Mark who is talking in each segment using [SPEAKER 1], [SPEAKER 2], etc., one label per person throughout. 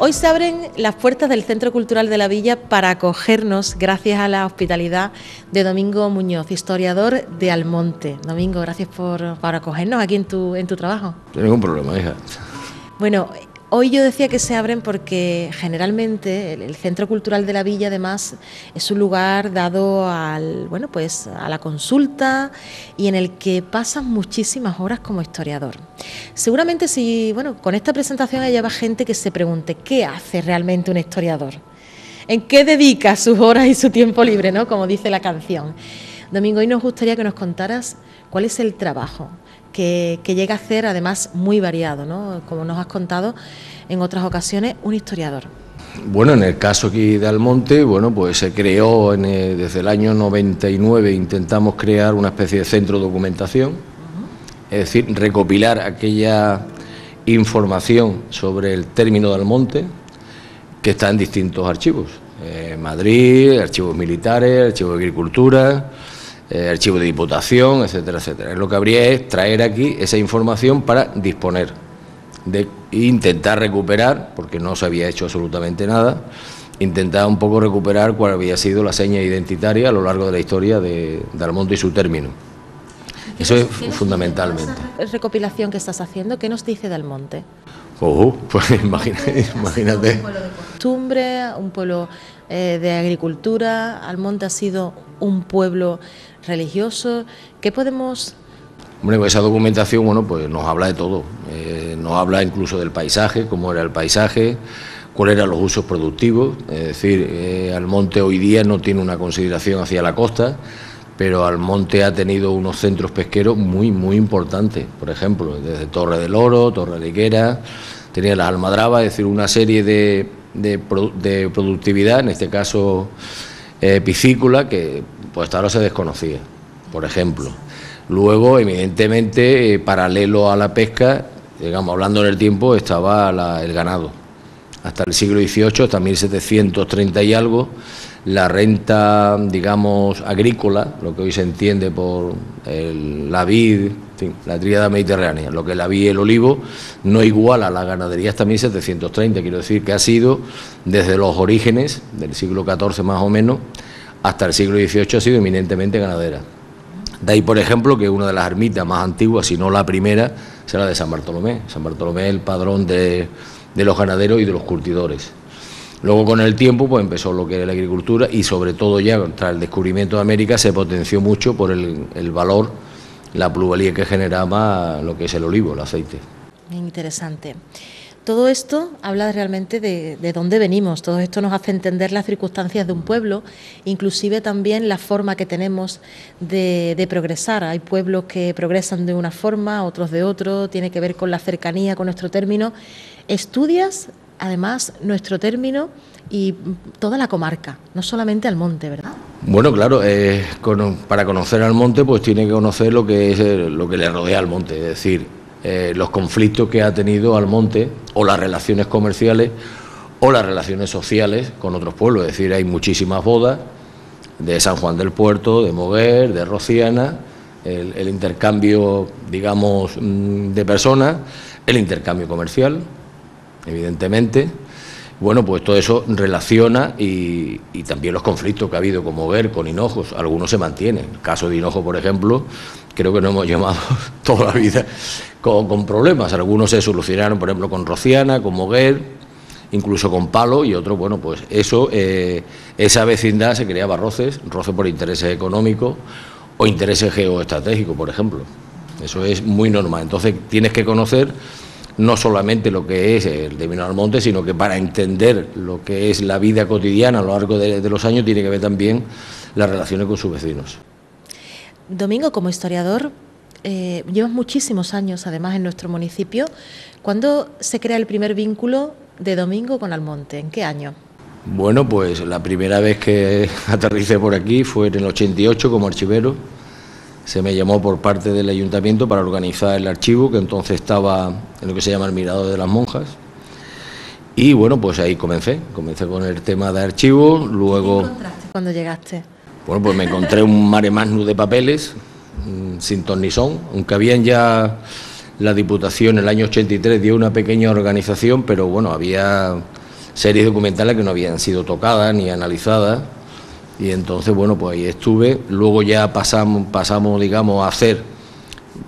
[SPEAKER 1] Hoy se abren las puertas del Centro Cultural de la Villa para acogernos gracias a la hospitalidad de Domingo Muñoz, historiador de Almonte. Domingo, gracias por acogernos aquí en tu trabajo.
[SPEAKER 2] No hay ningún problema, hija.
[SPEAKER 1] Bueno, hoy yo decía que se abren porque generalmente el Centro Cultural de la Villa además es un lugar dado a la consulta y en el que pasan muchísimas horas como historiador. Seguramente con esta presentación haya gente que se pregunte ¿qué hace realmente un historiador? ¿En qué dedica sus horas y su tiempo libre, ¿no? Como dice la canción. Domingo, hoy nos gustaría que nos contaras cuál es el trabajo que llega a hacer, además muy variado, ¿no? Como nos has contado en otras ocasiones, un historiador.
[SPEAKER 2] Bueno, en el caso aquí de Almonte, pues se creó desde el año 99, intentamos crear una especie de centro de documentación, es decir, recopilar aquella información sobre el término de Almonte que está en distintos archivos, Madrid, archivos militares, archivos de agricultura, archivo de diputación, etcétera, etcétera. Lo que habría es traer aquí esa información para disponer de intentar recuperar, porque no se había hecho absolutamente nada, intentar un poco recuperar cuál había sido la seña identitaria a lo largo de la historia de Almonte y su término. Eso es fundamentalmente.
[SPEAKER 1] Esa recopilación que estás haciendo, ¿qué nos dice de Almonte?
[SPEAKER 2] Pues imagínate.
[SPEAKER 1] Un pueblo de costumbre, un pueblo de agricultura. Almonte ha sido un pueblo religioso. ¿Qué podemos...?
[SPEAKER 2] Bueno, pues esa documentación, pues nos habla de todo. Nos habla incluso del paisaje, cómo era el paisaje, cuáles eran los usos productivos. Es decir, Almonte hoy día no tiene una consideración hacia la costa, pero Almonte ha tenido unos centros pesqueros muy, muy importantes. Por ejemplo, desde Torre del Oro, Torre de Higuera, tenía las Almadrabas, es decir, una serie de productividad, en este caso piscícola, que pues hasta ahora se desconocía, por ejemplo. Luego, evidentemente, paralelo a la pesca, digamos, hablando en el tiempo, estaba el ganado. Hasta el siglo XVIII, hasta 1730 y algo, la renta, digamos, agrícola, lo que hoy se entiende por la vid, en fin, la tríada mediterránea, lo que la vid y el olivo, no iguala a la ganadería hasta 1730, quiero decir que ha sido desde los orígenes del siglo XIV más o menos, hasta el siglo XVIII ha sido eminentemente ganadera. De ahí, por ejemplo, que una de las ermitas más antiguas, si no la primera, será la de San Bartolomé. San Bartolomé es el padrón de los ganaderos y de los curtidores. Luego, con el tiempo, pues empezó lo que era la agricultura y, sobre todo, ya tras el descubrimiento de América, se potenció mucho por el valor, la plusvalía que generaba lo que es el olivo, el aceite.
[SPEAKER 1] Bien interesante. Todo esto habla realmente de dónde venimos, todo esto nos hace entender las circunstancias de un pueblo, inclusive también la forma que tenemos de progresar. Hay pueblos que progresan de una forma, otros de otro, tiene que ver con la cercanía, con nuestro término. Estudias, además, nuestro término y toda la comarca, no solamente Almonte, ¿verdad?
[SPEAKER 2] Bueno, claro, para conocer Almonte, pues tiene que conocer lo que le rodea al monte, es decir, los conflictos que ha tenido Almonte, o las relaciones comerciales, o las relaciones sociales con otros pueblos. Es decir, hay muchísimas bodas de San Juan del Puerto, de Moguer, de Rociana, el intercambio, digamos, de personas, el intercambio comercial, evidentemente. Bueno, pues todo eso relaciona y también los conflictos que ha habido con Moguer, con Hinojos, algunos se mantienen. El caso de Hinojo, por ejemplo, creo que no hemos llamado toda la vida con problemas. Algunos se solucionaron, por ejemplo, con Rociana, con Moguer, incluso con Palo, y otros, bueno, pues eso, esa vecindad se creaba roces por intereses económicos o intereses geoestratégicos, por ejemplo. Eso es muy normal. Entonces tienes que conocer no solamente lo que es el término Almonte, sino que para entender lo que es la vida cotidiana a lo largo de los años tiene que ver también las relaciones con sus vecinos.
[SPEAKER 1] Domingo, como historiador, llevas muchísimos años además en nuestro municipio. ¿Cuándo se crea el primer vínculo de Domingo con Almonte? ¿En qué año?
[SPEAKER 2] Bueno, pues la primera vez que aterricé por aquí fue en el 88 como archivero. Se me llamó por parte del ayuntamiento para organizar el archivo, que entonces estaba en lo que se llama el Mirador de las Monjas. Y bueno, pues ahí comencé con el tema de archivos. Luego,
[SPEAKER 1] ¿qué encontraste cuando llegaste?
[SPEAKER 2] Bueno, pues me encontré un mare magnum de papeles, sin ton ni son, aunque habían ya la Diputación en el año 83 dio una pequeña organización, pero bueno, había series documentales que no habían sido tocadas ni analizadas, y entonces, bueno, pues ahí estuve. Luego ya pasamos, digamos, a hacer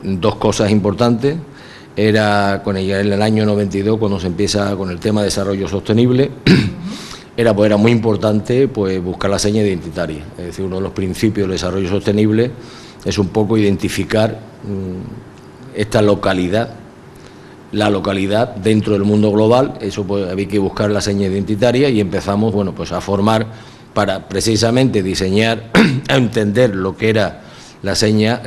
[SPEAKER 2] dos cosas importantes. Era en el año 92, cuando se empieza con el tema de desarrollo sostenible, era muy importante pues buscar la seña identitaria. Es decir, uno de los principios del desarrollo sostenible es un poco identificar esta localidad, la localidad dentro del mundo global. Eso pues había que buscar la seña identitaria, y empezamos, bueno, pues a formar para precisamente diseñar, a entender lo que era la seña,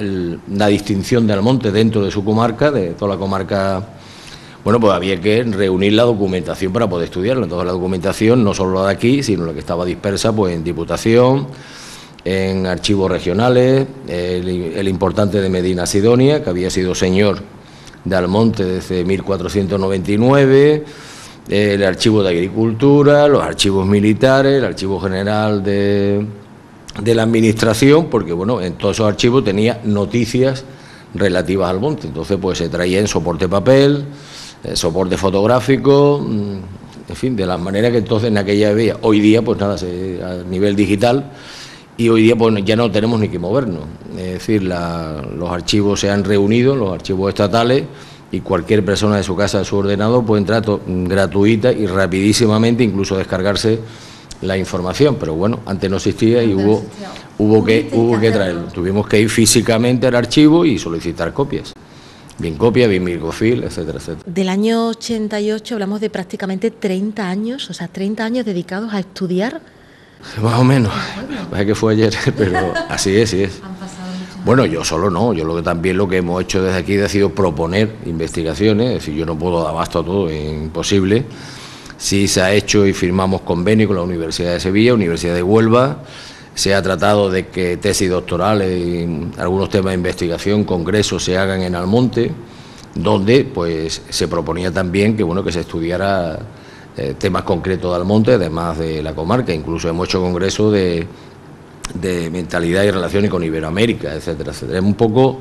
[SPEAKER 2] la distinción de Almonte dentro de su comarca, de toda la comarca. Bueno, pues había que reunir la documentación para poder estudiarla. Entonces la documentación, no solo la de aquí, sino la que estaba dispersa pues en Diputación, en archivos regionales, el importante de Medina Sidonia, que había sido señor de Almonte desde 1499, el archivo de Agricultura, los archivos militares, el archivo general de la Administración, porque bueno, en todos esos archivos tenía noticias relativas al monte. Entonces pues se traía en soporte papel, soporte fotográfico, en fin, de la manera que entonces en aquella había. Hoy día pues nada, a nivel digital, y hoy día pues ya no tenemos ni que movernos. Es decir, los archivos se han reunido, los archivos estatales, y cualquier persona de su casa, de su ordenador, puede entrar gratuita y rapidísimamente, incluso descargarse la información. Pero bueno, antes no existía y hubo que traerlo. Tuvimos que ir físicamente al archivo y solicitar copias. Bien copia, bien microfilm, etcétera, etcétera.
[SPEAKER 1] Del año 88 hablamos de prácticamente 30 años, o sea, 30 años dedicados a estudiar.
[SPEAKER 2] Más o menos, parece que fue ayer, pero así es, así es. Bueno, yo solo no, yo también lo que hemos hecho desde aquí ha sido proponer investigaciones. Es decir, yo no puedo dar abasto a todo, es imposible. Sí se ha hecho y firmamos convenio con la Universidad de Sevilla, Universidad de Huelva. Se ha tratado de que tesis doctorales y algunos temas de investigación, congresos, se hagan en Almonte, donde pues se proponía también que bueno, que se estudiara temas concretos de Almonte, además de la comarca. Incluso hemos hecho congresos de mentalidad y relaciones con Iberoamérica, etcétera, etcétera. Es un poco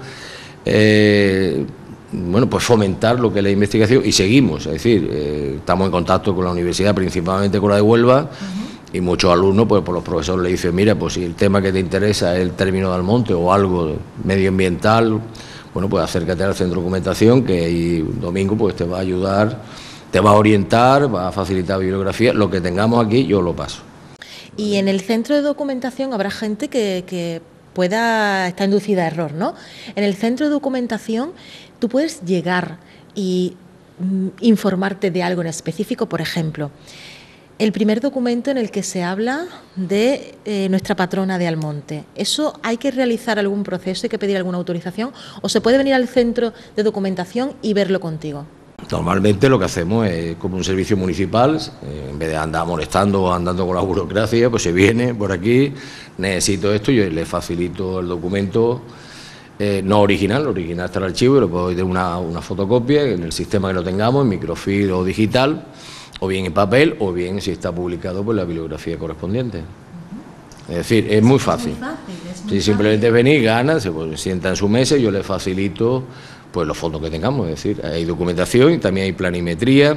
[SPEAKER 2] bueno, pues fomentar lo que es la investigación, y seguimos, es decir, estamos en contacto con la universidad, principalmente con la de Huelva, y muchos alumnos, pues por los profesores le dicen, mira, pues si el tema que te interesa es el término de Almonte o algo medioambiental, bueno, pues acércate al centro de documentación, que ahí un domingo pues te va a ayudar, te va a orientar, va a facilitar bibliografía. Lo que tengamos aquí yo lo paso.
[SPEAKER 1] Y en el centro de documentación habrá gente que pueda estar inducida a error, ¿no? En el centro de documentación tú puedes llegar y informarte de algo en específico. Por ejemplo, el primer documento en el que se habla de nuestra patrona de Almonte. ¿Eso hay que realizar algún proceso, hay que pedir alguna autorización, o se puede venir al centro de documentación y verlo contigo?
[SPEAKER 2] Normalmente lo que hacemos es como un servicio municipal, en vez de andar molestando o andando con la burocracia, pues se viene por aquí, necesito esto, yo le facilito el documento, no original, original está el archivo, y le puedo dar una fotocopia en el sistema que lo tengamos, en microfilm o digital, o bien en papel, o bien si está publicado pues la bibliografía correspondiente. Es decir, es muy fácil. Si simplemente venís, gana, se sienta en su mesa y yo le facilito pues los fondos que tengamos. Es decir, hay documentación y también hay planimetría.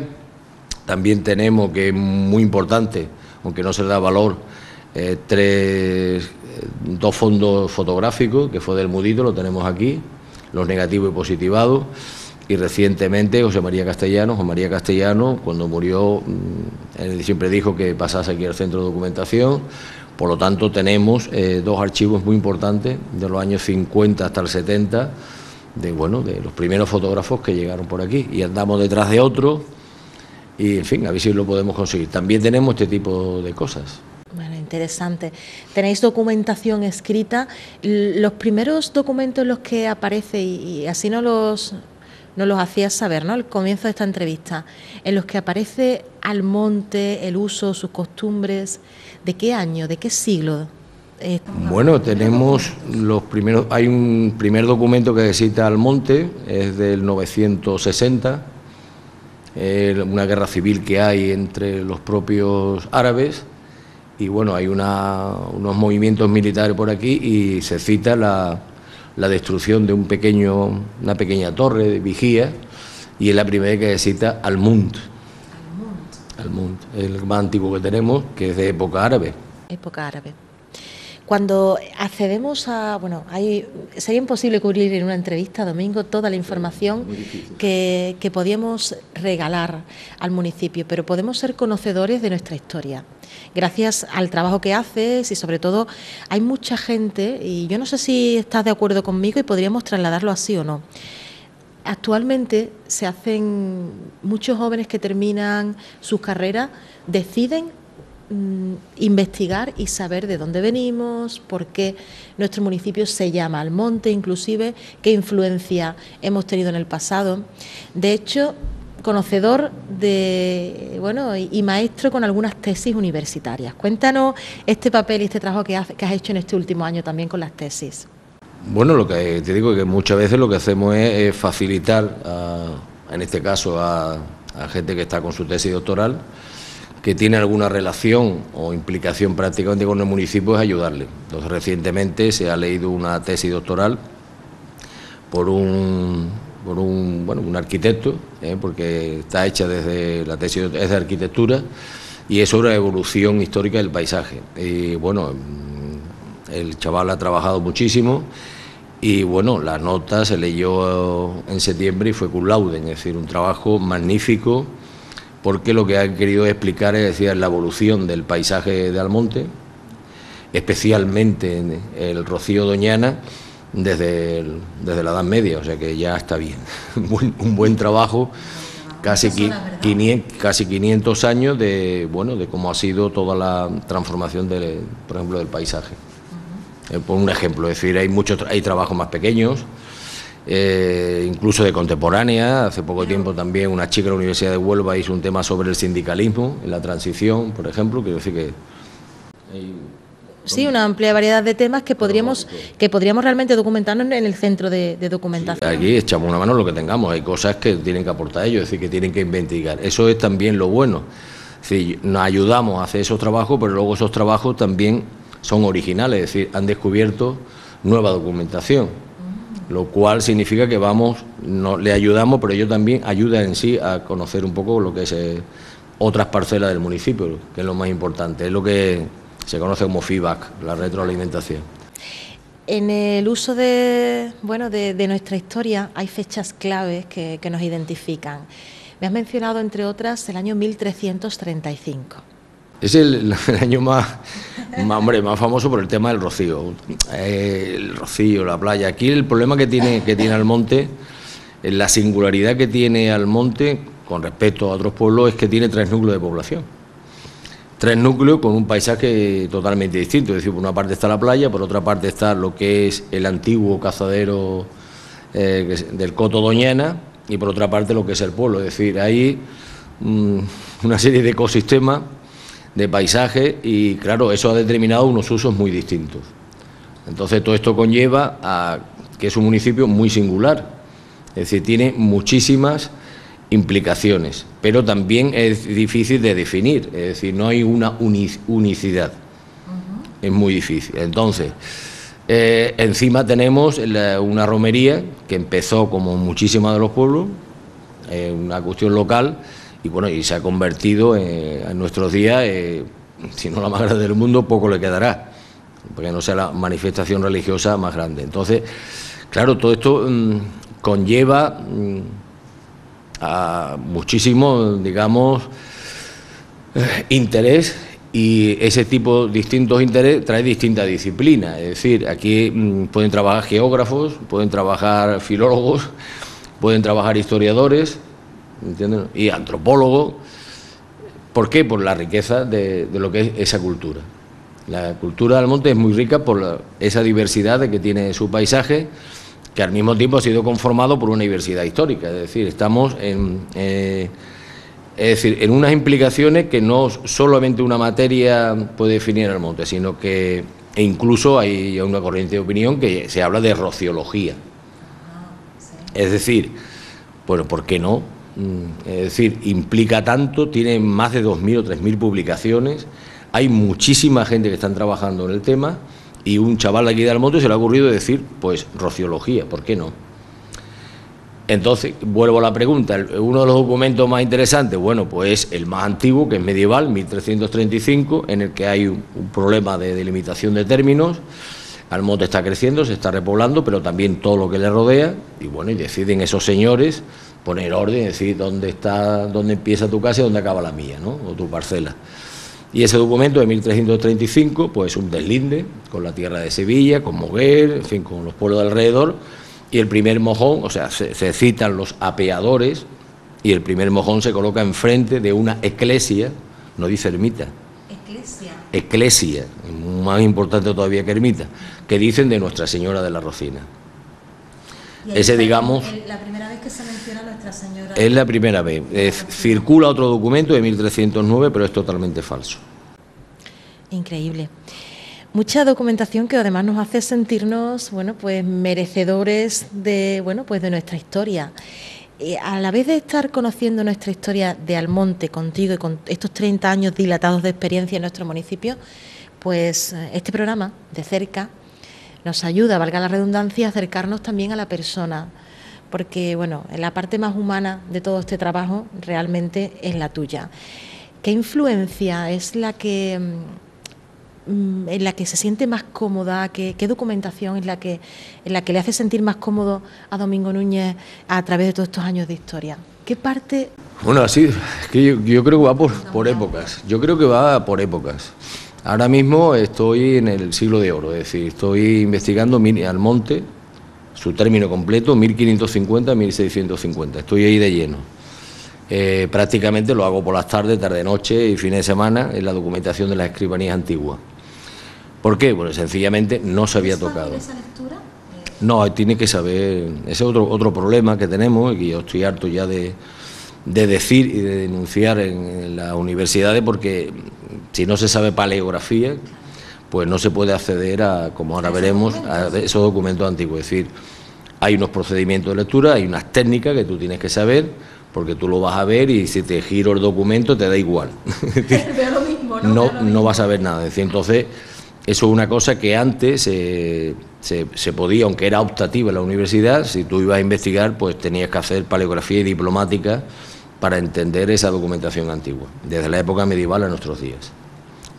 [SPEAKER 2] También tenemos, que es muy importante, aunque no se le da valor, dos fondos fotográficos, que fue del Mudito, lo tenemos aquí, los negativos y positivados. Y recientemente José María Castellano, cuando murió, él siempre dijo que pasase aquí al centro de documentación. Por lo tanto, tenemos dos archivos muy importantes de los años 50 hasta el 70, de los primeros fotógrafos que llegaron por aquí, y andamos detrás de otros, y en fin, a ver si lo podemos conseguir. También tenemos este tipo de cosas.
[SPEAKER 1] Bueno, interesante. Tenéis documentación escrita. Los primeros documentos en los que aparece, y así nos los hacías saber, ¿no?, al comienzo de esta entrevista, en los que aparece Almonte, el uso, sus costumbres, ¿de qué año, de qué siglo?
[SPEAKER 2] Bueno, tenemos los primeros, hay un primer documento que cita Almonte, es del 960, una guerra civil que hay entre los propios árabes, y bueno, hay unos movimientos militares por aquí, y se cita la destrucción de una pequeña torre de vigía, y es la primera que se cita Almunt. Almonte, el más antiguo que tenemos, que es de época árabe.
[SPEAKER 1] Época árabe. Cuando accedemos a, bueno, sería imposible cubrir en una entrevista, Domingo, toda la información que podíamos regalar al municipio, pero podemos ser conocedores de nuestra historia. Gracias al trabajo que haces y sobre todo hay mucha gente, y yo no sé si estás de acuerdo conmigo y podríamos trasladarlo así o no. Actualmente se hacen muchos jóvenes que terminan sus carreras, deciden investigar y saber de dónde venimos, por qué nuestro municipio se llama Almonte, inclusive qué influencia hemos tenido en el pasado. De hecho, conocedor de, bueno, y maestro con algunas tesis universitarias. Cuéntanos este papel y este trabajo que has hecho en este último año también con las tesis.
[SPEAKER 2] Bueno, lo que te digo es que muchas veces lo que hacemos es facilitar, en este caso, a gente que está con su tesis doctoral, que tiene alguna relación o implicación prácticamente con el municipio, es ayudarle. Entonces, recientemente se ha leído una tesis doctoral por un arquitecto, porque está hecha desde la tesis es de arquitectura y es sobre la evolución histórica del paisaje. Y bueno, el chaval ha trabajado muchísimo y bueno, la nota se leyó en septiembre y fue cum laude, es decir, un trabajo magnífico, porque lo que ha querido explicar es decir, la evolución del paisaje de Almonte, especialmente en el Rocío Doñana, desde la Edad Media, o sea que ya está bien. Un buen trabajo, casi 500 años de cómo ha sido toda la transformación, por ejemplo, del paisaje. Por un ejemplo, es decir, hay trabajos más pequeños, incluso de contemporánea. Hace poco tiempo también una chica de la Universidad de Huelva hizo un tema sobre el sindicalismo en la transición, por ejemplo. Quiero decir que
[SPEAKER 1] sí, una amplia variedad de temas que podríamos realmente documentarnos en el centro de documentación.
[SPEAKER 2] Sí, aquí echamos una mano lo que tengamos, hay cosas que tienen que aportar ellos, es decir, que tienen que investigar. Eso es también lo bueno. Es decir, nos ayudamos a hacer esos trabajos, pero luego esos trabajos también son originales, es decir, han descubierto nueva documentación, lo cual significa que le ayudamos, pero ellos también ayudan en sí a conocer un poco lo que es otras parcelas del municipio, que es lo más importante, es lo que se conoce como feedback, la retroalimentación.
[SPEAKER 1] En el uso de nuestra historia hay fechas claves que nos identifican. Me has mencionado, entre otras, el año 1335.
[SPEAKER 2] Es el año más famoso por el tema del rocío. El rocío, la playa. Aquí el problema que tiene Almonte, la singularidad que tiene Almonte con respecto a otros pueblos, es que tiene 3 núcleos de población. 3 núcleos con un paisaje totalmente distinto. Es decir, por una parte está la playa, por otra parte está lo que es el antiguo cazadero del Coto Doñana, y por otra parte lo que es el pueblo. Es decir, hay una serie de ecosistemas, de paisaje, y claro, eso ha determinado unos usos muy distintos. Entonces todo esto conlleva a que es un municipio muy singular, es decir, tiene muchísimas implicaciones, pero también es difícil de definir, es decir, no hay una unicidad, es muy difícil. Entonces, encima tenemos una romería que empezó como muchísimas de los pueblos, una cuestión local, y bueno, y se ha convertido en nuestros días, si no la más grande del mundo, poco le quedará, porque no sea la manifestación religiosa más grande. Entonces, claro, todo esto conlleva a muchísimo, digamos, interés, y ese tipo de distintos intereses trae distintas disciplinas. Es decir, aquí pueden trabajar geógrafos, pueden trabajar filólogos, pueden trabajar historiadores, ¿entienden? Y antropólogos. ¿Por qué? Por la riqueza de lo que es esa cultura. La cultura del monte es muy rica por esa diversidad que tiene su paisaje, que al mismo tiempo ha sido conformado por una diversidad histórica. Es decir, estamos en unas implicaciones que no solamente una materia puede definir el monte, sino que incluso hay una corriente de opinión que se habla de rociología. Es decir, bueno, ¿por qué no? Es decir, implica tanto, tiene más de 2.000 o 3.000 publicaciones, hay muchísima gente que están trabajando en el tema, y un chaval de aquí de Almonte se le ha ocurrido decir, pues, rociología, ¿por qué no? Entonces, vuelvo a la pregunta, uno de los documentos más interesantes, bueno, pues el más antiguo, que es medieval, 1335, en el que hay un problema de delimitación de términos. Almonte está creciendo, se está repoblando, pero también todo lo que le rodea, y bueno, y deciden esos señores poner orden, decir dónde empieza tu casa y dónde acaba la mía, ¿no? O tu parcela. Y ese documento de 1335, pues un deslinde con la tierra de Sevilla, con Moguer, en fin, con los pueblos de alrededor, y el primer mojón, o sea, se citan los apeadores, y el primer mojón se coloca enfrente de una eclesia, no dice ermita. Eclesia, más importante todavía que ermita, que dicen de Nuestra Señora de la Rocina. Ese, digamos,
[SPEAKER 1] la primera vez que se menciona Nuestra Señora.
[SPEAKER 2] Es la primera vez. Circula otro documento de 1309, pero es totalmente falso.
[SPEAKER 1] Increíble. Mucha documentación que además nos hace sentirnos, bueno, pues merecedores de, bueno, pues de nuestra historia. A la vez de estar conociendo nuestra historia de Almonte contigo y con estos 30 años dilatados de experiencia en nuestro municipio, pues este programa de cerca nos ayuda, valga la redundancia, a acercarnos también a la persona, porque bueno, la parte más humana de todo este trabajo realmente es la tuya. ¿Qué influencia es la que en la que se siente más cómoda? ¿Qué documentación es en la que le hace sentir más cómodo a Domingo Núñez a través de todos estos años de historia? ¿Qué parte?
[SPEAKER 2] Bueno, así es que yo creo que va por épocas. Yo creo que va por épocas. Ahora mismo estoy en el siglo de oro, es decir, estoy investigando Almonte, su término completo, 1550-1650. Estoy ahí de lleno. Prácticamente lo hago por las tardes, tarde-noche y fines de semana en la documentación de las escribanías antiguas. ¿Por qué? Bueno, sencillamente no se había tocado.
[SPEAKER 1] ¿Esa lectura?
[SPEAKER 2] No, tiene que saber, ese es otro problema que tenemos y que yo estoy harto ya de decir y de denunciar en las universidades, porque si no se sabe paleografía, pues no se puede acceder a, como ahora veremos, a esos documentos antiguos. Es decir, hay unos procedimientos de lectura, hay unas técnicas que tú tienes que saber, porque tú lo vas a ver y si te giro el documento te da igual.
[SPEAKER 1] Veo lo mismo, ¿no?
[SPEAKER 2] No vas a ver nada. Es decir, entonces, eso es una cosa que antes se podía, aunque era optativa en la universidad, si tú ibas a investigar, pues tenías que hacer paleografía y diplomática para entender esa documentación antigua, desde la época medieval a nuestros días,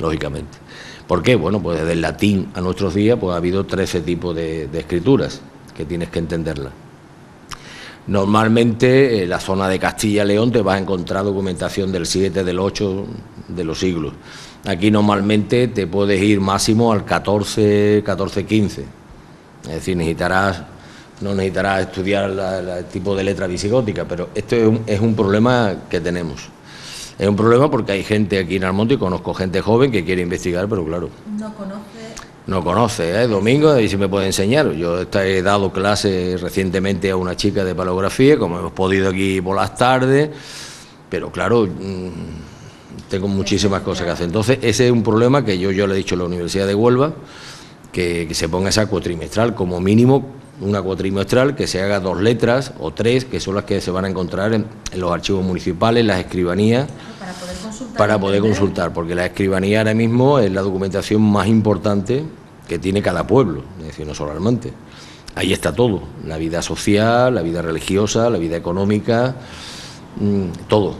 [SPEAKER 2] lógicamente. ¿Por qué? Bueno, pues desde el latín a nuestros días pues ha habido 13 tipos de escrituras que tienes que entenderla. Normalmente en la zona de Castilla-León te vas a encontrar documentación del 7, del 8 de los siglos. Aquí normalmente te puedes ir máximo al 14, 15. Es decir, no necesitarás estudiar el tipo de letra visigótica, pero esto es un problema que tenemos. Es un problema porque hay gente aquí en Almonte, y conozco gente joven que quiere investigar, pero claro, no conoce, Domingo, y si me puede enseñar. Yo he dado clases recientemente a una chica de paleografía, como hemos podido aquí por las tardes, pero claro, tengo muchísimas cosas que hacer. Entonces, ese es un problema que yo le he dicho a la Universidad de Huelva, que se ponga esa cuatrimestral, como mínimo una cuatrimestral, que se haga 2 letras o 3, que son las que se van a encontrar en los archivos municipales, las escribanías, para poder consultar, porque la escribanía ahora mismo es la documentación más importante que tiene cada pueblo, es decir, no solo Almonte. Ahí está todo, la vida social, la vida religiosa, la vida económica, todo.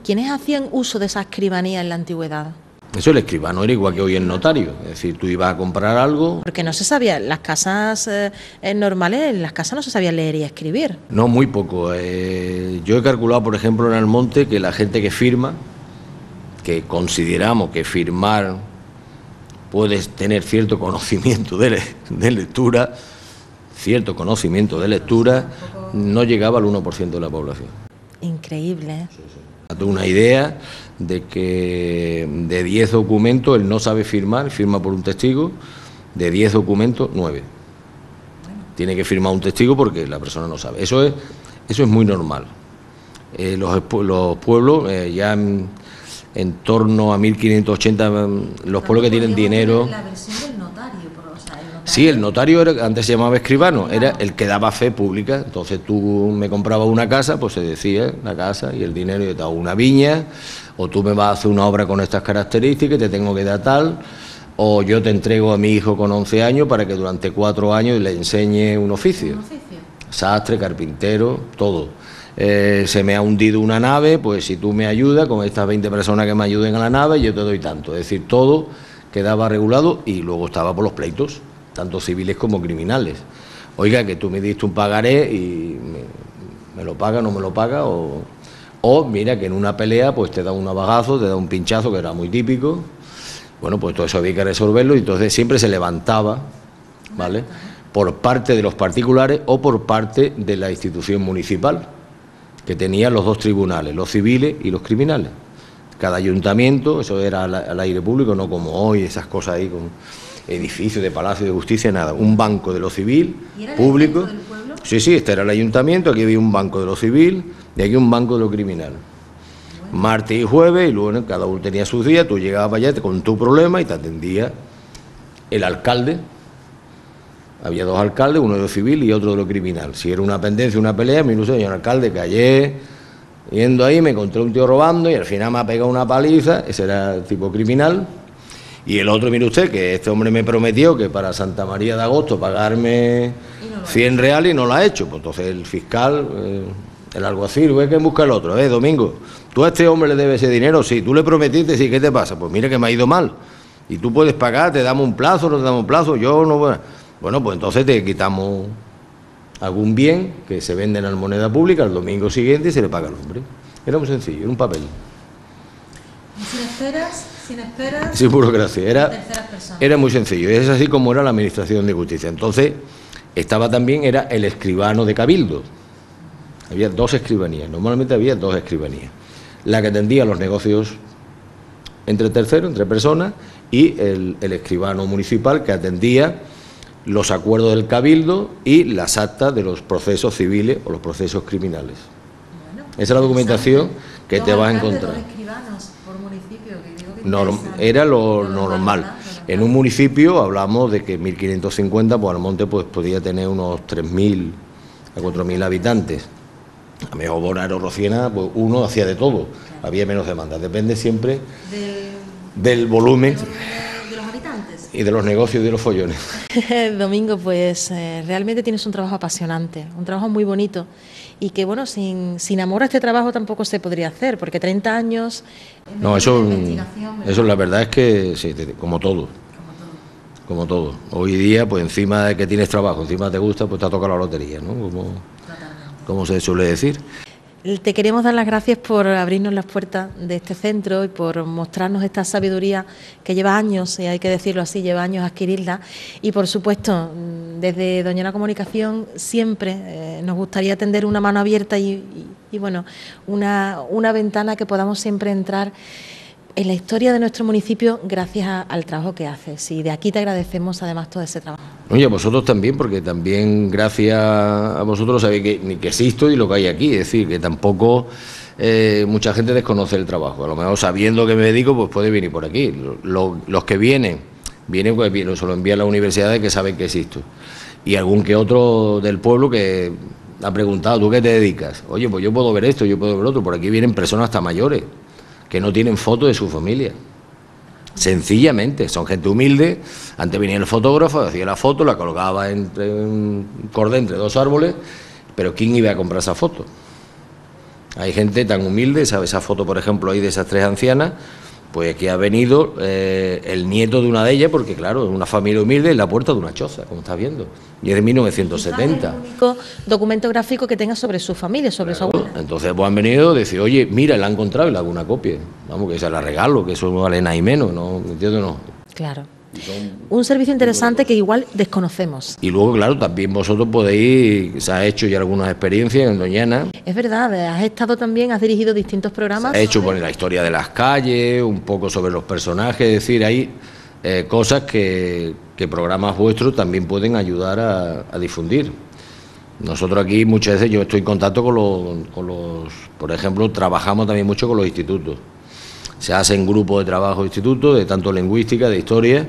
[SPEAKER 1] ¿Quiénes hacían uso de esa escribanía en la antigüedad?
[SPEAKER 2] Eso, el escribano era igual que hoy el notario, es decir, tú ibas a comprar algo.
[SPEAKER 1] Porque no se sabía, las casas normales, en las casas no se sabía leer y escribir.
[SPEAKER 2] No, muy poco. Yo he calculado, por ejemplo, en Almonte, que la gente que firma, que consideramos que firmar puedes tener cierto conocimiento de lectura, no llegaba al 1% de la población.
[SPEAKER 1] Increíble, ¿eh?
[SPEAKER 2] Tengo una idea de que de 10 documentos él no sabe firmar, firma por un testigo, de 10 documentos, 9. Tiene que firmar un testigo porque la persona no sabe. Eso es muy normal. Los pueblos, ya en torno a 1580, los pueblos que tienen dinero.
[SPEAKER 1] La versión del notario,
[SPEAKER 2] Sí, el notario antes se llamaba escribano, era el que daba fe pública. Entonces tú me comprabas una casa, pues se decía la casa y el dinero, y te daba una viña, o tú me vas a hacer una obra con estas características, te tengo que dar tal, o yo te entrego a mi hijo con 11 años para que durante 4 años le enseñe un oficio. sastre, carpintero, todo. Se me ha hundido una nave, pues si tú me ayudas, con estas 20 personas que me ayuden a la nave, yo te doy tanto. Es decir, todo quedaba regulado y luego estaba por los pleitos, tanto civiles como criminales. Oiga, que tú me diste un pagaré y me lo paga, no me lo paga, o mira que en una pelea pues te da un navajazo, te da un pinchazo, que era muy típico. Bueno, pues todo eso había que resolverlo y entonces siempre se levantaba, ¿vale?, por parte de los particulares o por parte de la institución municipal, que tenía los dos tribunales, los civiles y los criminales. Cada ayuntamiento, eso era al aire público, no como hoy, esas cosas ahí con edificios de Palacio de Justicia, nada. Un banco de lo civil, público.
[SPEAKER 1] ¿Del pueblo?
[SPEAKER 2] Sí, este era el ayuntamiento, aquí había un banco de lo civil y aquí un banco de lo criminal. Bueno. Martes y jueves, y luego cada uno tenía sus días, tú llegabas allá con tu problema y te atendía el alcalde. Había dos alcaldes, uno de lo civil y otro de lo criminal. Si era una pendencia, una pelea, me ilusionó, señor alcalde, callé, yendo ahí, me encontré un tío robando y al final me ha pegado una paliza, ese era el tipo criminal. Y el otro, mire usted, que este hombre me prometió que para Santa María de Agosto pagarme 100 reales y no lo ha hecho. Pues entonces el fiscal, el alguacil, ve que busca el otro, Domingo, ¿tú a este hombre le debes ese dinero? Sí, tú le prometiste, sí, ¿qué te pasa? Pues mira que me ha ido mal. Y tú puedes pagar, te damos un plazo, no te damos un plazo, yo no... Bueno, pues entonces te quitamos algún bien que se vende en la moneda pública el domingo siguiente y se le paga al hombre. Era muy sencillo, era un papel.
[SPEAKER 1] Sin esperas.
[SPEAKER 2] Sin burocracia, era muy sencillo. Es así como era la administración de justicia. Entonces, estaba también, era el escribano de cabildo. Había dos escribanías, normalmente había dos escribanías. La que atendía los negocios entre terceros, entre personas, y el escribano municipal que atendía los acuerdos del cabildo y las actas de los procesos civiles o los procesos criminales. Bueno, esa es la documentación que te vas a encontrar.
[SPEAKER 1] Dos escribanos por municipio,
[SPEAKER 2] era lo normal. En un municipio hablamos de que 1.550, pues Almonte pues podía tener unos 3.000 a 4.000 habitantes. A mejor Bonaro o Rociena, pues uno hacía de todo, había menos demanda. Depende siempre del volumen y de los negocios y de los follones.
[SPEAKER 1] Domingo, pues realmente tienes un trabajo apasionante, un trabajo muy bonito y que, bueno, sin amor a este trabajo tampoco se podría hacer, porque 30 años...
[SPEAKER 2] No, eso la verdad es que, sí, como todo. Como todo. Hoy día, pues encima de que tienes trabajo, encima te gusta, pues te ha tocado la lotería, ¿no? Como se suele decir.
[SPEAKER 1] Te queremos dar las gracias por abrirnos las puertas de este centro y por mostrarnos esta sabiduría que lleva años, y hay que decirlo así, lleva años adquirirla. Y por supuesto, desde Doñana Comunicación siempre nos gustaría tender una mano abierta y bueno, una ventana que podamos siempre entrar en la historia de nuestro municipio gracias al trabajo que haces. Y de aquí te agradecemos además todo ese trabajo.
[SPEAKER 2] Y a vosotros también, porque también gracias a vosotros sabéis que existo y lo que hay aquí. Es decir, que tampoco mucha gente desconoce el trabajo. A lo mejor sabiendo que me dedico, pues puede venir por aquí. Los que vienen pues se lo envían a las universidades que saben que existo. Y algún que otro del pueblo que ha preguntado, ¿tú qué te dedicas? Oye, pues yo puedo ver esto, yo puedo ver otro. Por aquí vienen personas hasta mayores que no tienen fotos de su familia. Sencillamente, son gente humilde. Antes venía el fotógrafo, hacía la foto, la colgaba entre un cordón entre dos árboles, pero ¿quién iba a comprar esa foto? Hay gente tan humilde, ¿sabes? Esa foto, por ejemplo, ahí de esas tres ancianas, pues que ha venido el nieto de una de ellas, porque claro, es una familia humilde en la puerta de una choza, como estás viendo, y es de 1970.
[SPEAKER 1] Es el único documento gráfico que tenga sobre su familia, sobre su abuela.
[SPEAKER 2] Entonces pues han venido a decir, oye, mira, la han encontrado y le hago una copia. Vamos, que se la regalo, que eso no vale nada y menos, ¿no? ¿Entiendes? No.
[SPEAKER 1] Claro. Un servicio interesante que igual desconocemos.
[SPEAKER 2] Y luego, claro, también vosotros podéis, se ha hecho ya algunas experiencias en Doñana.
[SPEAKER 1] Es verdad, has estado también, has dirigido distintos programas.
[SPEAKER 2] Se ha hecho poner la historia de las calles, un poco sobre los personajes, es decir, hay cosas que programas vuestros también pueden ayudar a difundir. Nosotros aquí muchas veces yo estoy en contacto con los, por ejemplo, trabajamos también mucho con los institutos. Se hacen grupos de trabajo de institutos, de tanto lingüística, de historia.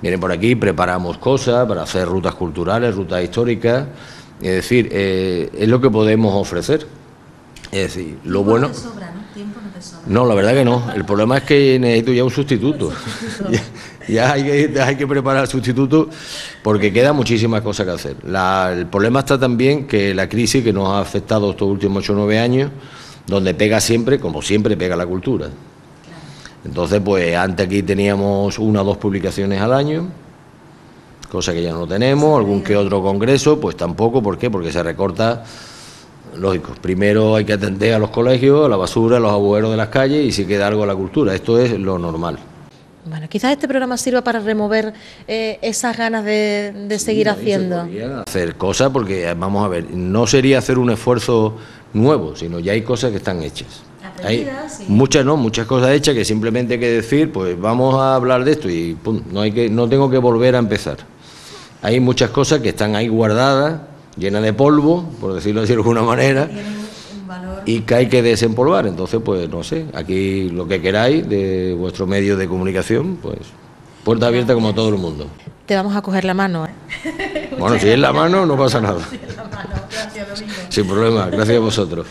[SPEAKER 2] Vienen por aquí, preparamos cosas para hacer rutas culturales, rutas históricas. Es decir, es lo que podemos ofrecer. Es decir, lo bueno...
[SPEAKER 1] ¿Tiempo no te sobra, no? ¿Tiempo no te sobra?
[SPEAKER 2] No, la verdad que no. El problema es que necesito ya un sustituto. Ya hay que preparar sustitutos porque queda muchísimas cosas que hacer. El problema está también que la crisis que nos ha afectado estos últimos 8 o 9 años, donde pega siempre, como siempre pega la cultura. Entonces, pues antes aquí teníamos 1 o 2 publicaciones al año, cosa que ya no tenemos, algún que otro congreso, pues tampoco. ¿Por qué? Porque se recorta, lógico, primero hay que atender a los colegios, a la basura, a los agujeros de las calles y si queda algo a la cultura. Esto es lo normal.
[SPEAKER 1] Bueno, quizás este programa sirva para remover esas ganas de seguir haciendo.
[SPEAKER 2] Se podrían hacer cosas porque, vamos a ver, no sería hacer un esfuerzo nuevo, sino ya hay cosas que están hechas. Hay muchas cosas hechas que simplemente hay que decir, pues vamos a hablar de esto y pum, no tengo que volver a empezar. Hay muchas cosas que están ahí guardadas, llenas de polvo, por decirlo así de alguna manera, y que hay que desempolvar. Entonces, pues no sé, aquí lo que queráis de vuestro medio de comunicación, pues puerta abierta como todo el mundo.
[SPEAKER 1] Te vamos a coger la mano, ¿eh?
[SPEAKER 2] Bueno, si es la mano no pasa nada.
[SPEAKER 1] Gracias, Domingo.
[SPEAKER 2] Sin problema, gracias a vosotros.